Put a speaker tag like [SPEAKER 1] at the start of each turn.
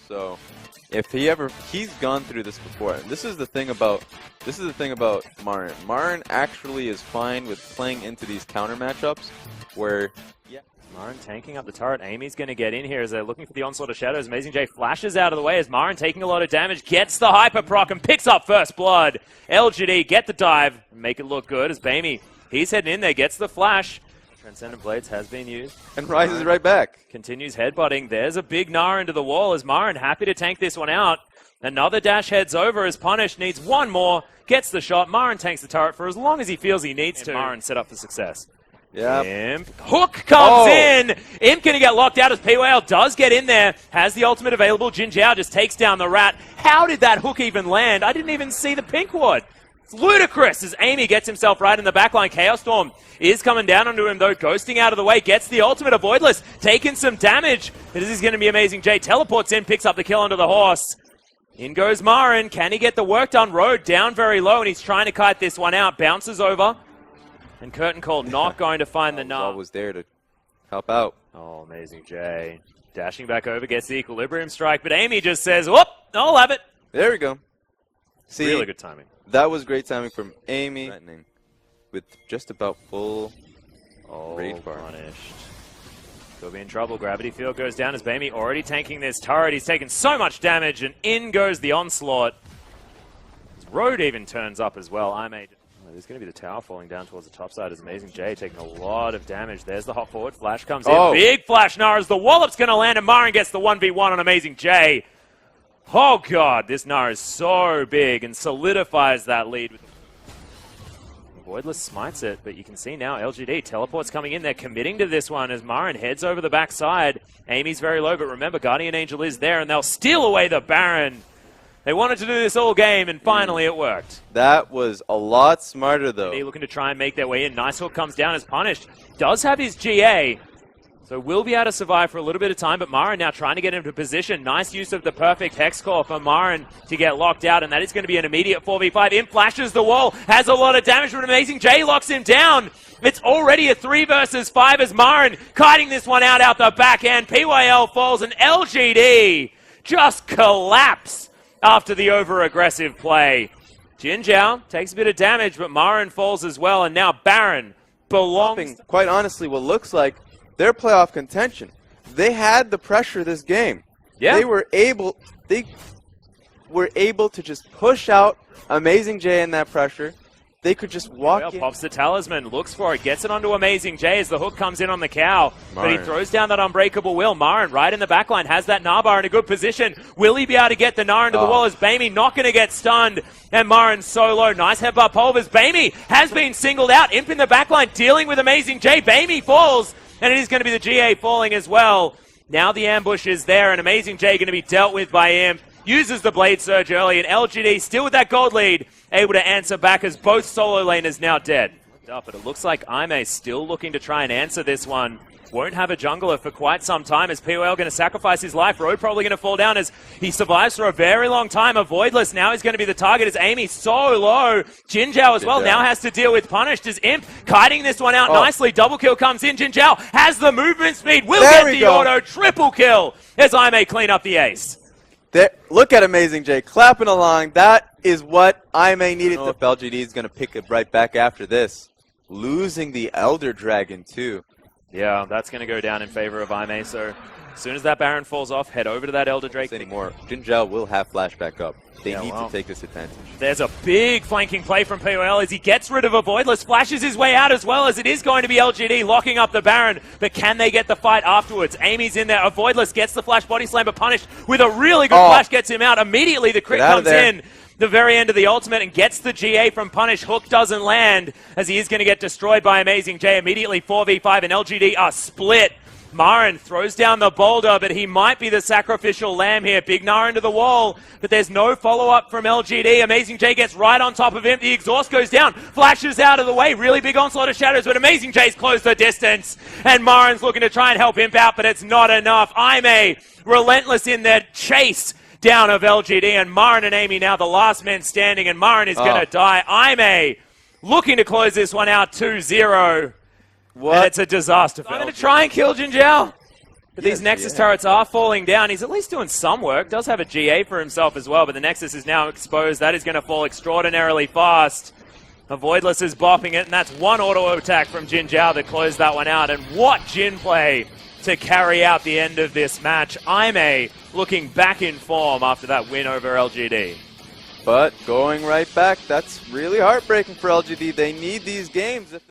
[SPEAKER 1] So if he's gone through this before. And this is the thing about Marin. Marin actually is fine with playing into these counter matchups where
[SPEAKER 2] Marin tanking up the turret. Amy's going to get in here as they're looking for the onslaught of shadows. Amazing J flashes out of the way as Marin taking a lot of damage, gets the hyper proc and picks up first blood. LGD get the dive, make it look good as Bamey, he's heading in there, gets the flash. Transcendent Blades has been used.
[SPEAKER 1] And rises right back.
[SPEAKER 2] Continues headbutting. There's a big Nara into the wall as Marin happy to tank this one out. Another dash heads over as Punish needs one more, gets the shot. Marin tanks the turret for as long as he feels he needs to. Marin set up for success.
[SPEAKER 1] Yeah.
[SPEAKER 2] Imp. Hook comes in. Imp going to get locked out as PYL does get in there. Has the ultimate available. Jin Zhao just takes down the rat. How did that hook even land? I didn't even see the pink ward. It's ludicrous as Amy gets himself right in the backline. Chaos Storm is coming down onto him though, ghosting out of the way, gets the ultimate of Voidless, taking some damage. This is going to be Amazing J. Teleports in, picks up the kill onto the horse. In goes Marin. Can he get the work done? Road down very low, and he's trying to kite this one out. Bounces over. And Curtain Call not going to find the nub.
[SPEAKER 1] Was there to help out.
[SPEAKER 2] Oh, Amazing J. Dashing back over, gets the equilibrium strike, but Amy just says, whoop, I'll have it.
[SPEAKER 1] There we go. See,
[SPEAKER 2] really good timing.
[SPEAKER 1] That was great timing from Amy. With just about full rage bar.
[SPEAKER 2] Punished. He'll be in trouble. Gravity Field goes down as Bamey already tanking this turret. He's taken so much damage, and in goes the onslaught. His Road even turns up as well. There's going to be the tower falling down towards the top side as Amazing J taking a lot of damage. There's the hop forward. Flash comes in. Big flash Nara as the wallop's going to land, and Marin gets the 1v1 on Amazing J. Oh, God. This Nara is so big and solidifies that lead. Voidless smites it, but you can see now LGD teleports coming in. They're committing to this one as Marin heads over the backside. Amy's very low, but remember, Guardian Angel is there, and they'll steal away the Baron. They wanted to do this all game, and finally it worked.
[SPEAKER 1] That was a lot smarter, though.
[SPEAKER 2] Looking to try and make their way in. Nice hook comes down as Punished. Does have his GA, so will be able to survive for a little bit of time, but Marin now trying to get into position. Nice use of the perfect Hex Core for Marin to get locked out, and that is going to be an immediate 4v5. Imp flashes the wall, has a lot of damage, but Amazing J locks him down. It's already a 3 versus 5 as Marin kiting this one out the back end. PYL falls, and LGD just collapse after the over-aggressive play. Jin Zhao takes a bit of damage, but Marin falls as well, and now Baron belongs.
[SPEAKER 1] Quite honestly, what looks like their playoff contention. They had the pressure this game.
[SPEAKER 2] Yeah.
[SPEAKER 1] They were able to just push out Amazing J in that pressure. They could just walk in.
[SPEAKER 2] Pops the talisman, looks for it, gets it onto Amazing J as the hook comes in on the cow. But he throws down that Unbreakable Will. Marin right in the backline has that Nabar in a good position. Will he be able to get the Nara into the wall as Bamey not going to get stunned? And Marin so low. Nice headbutt Pulvers. Bamey has been singled out. Imp in the backline dealing with Amazing J. Bamey falls, and it is going to be the GA falling as well. Now the ambush is there, and Amazing J going to be dealt with by Imp. Uses the Blade Surge early, and LGD still with that gold lead, able to answer back as both solo laners now dead. But it looks like Aime still looking to try and answer this one. Won't have a jungler for quite some time as POL going to sacrifice his life. Road probably going to fall down as he survives for a very long time. Voidless now he's going to be the target as Amy so low. Jin Zhao as well now has to deal with Punished as Imp kiting this one out nicely. Double kill comes in. Jin Zhao has the movement speed. Will get the auto. Triple kill as Aime clean up the ace.
[SPEAKER 1] Look at Amazing J clapping along. That is what Aime needed. If LGD is going to pick it right back after this. Losing the Elder Dragon, too.
[SPEAKER 2] Yeah, that's going to go down in favor of Aime. So as soon as that Baron falls off, head over to that Elder Drake.
[SPEAKER 1] Anymore. Jin Zhao will have flashback up. They need to take this advantage.
[SPEAKER 2] There's a big flanking play from POL as he gets rid of a Voidless, flashes his way out as well as it is going to be LGD locking up the Baron. But can they get the fight afterwards? Amy's in there. A Voidless gets the flash body slam, but Punished with a really good flash gets him out. Immediately the crit comes in. The very end of the ultimate and gets the GA from Punish. Hook doesn't land as he is going to get destroyed by Amazing J. Immediately 4v5 and LGD are split. Marin throws down the boulder, but he might be the sacrificial lamb here. Big Nara into the wall, but there's no follow-up from LGD. Amazing J gets right on top of him. The exhaust goes down, flashes out of the way. Really big onslaught of shadows, but Amazing J's closed the distance. And Marin's looking to try and help Imp out, but it's not enough. Aime relentless in their chase down of LGD, and Marin and Amy now the last men standing, and Marin is going to die. Aime looking to close this one out 2-0. And it's a disaster. I'm going to try and kill Jin Zhao. But these Nexus turrets are falling down. He's at least doing some work. Does have a GA for himself as well, but the Nexus is now exposed. That is going to fall extraordinarily fast. Avoidless is bopping it, and that's one auto attack from Jin Zhao that closed that one out. And what Jin play to carry out the end of this match. Aime looking back in form after that win over LGD.
[SPEAKER 1] But going right back, that's really heartbreaking for LGD. They need these games.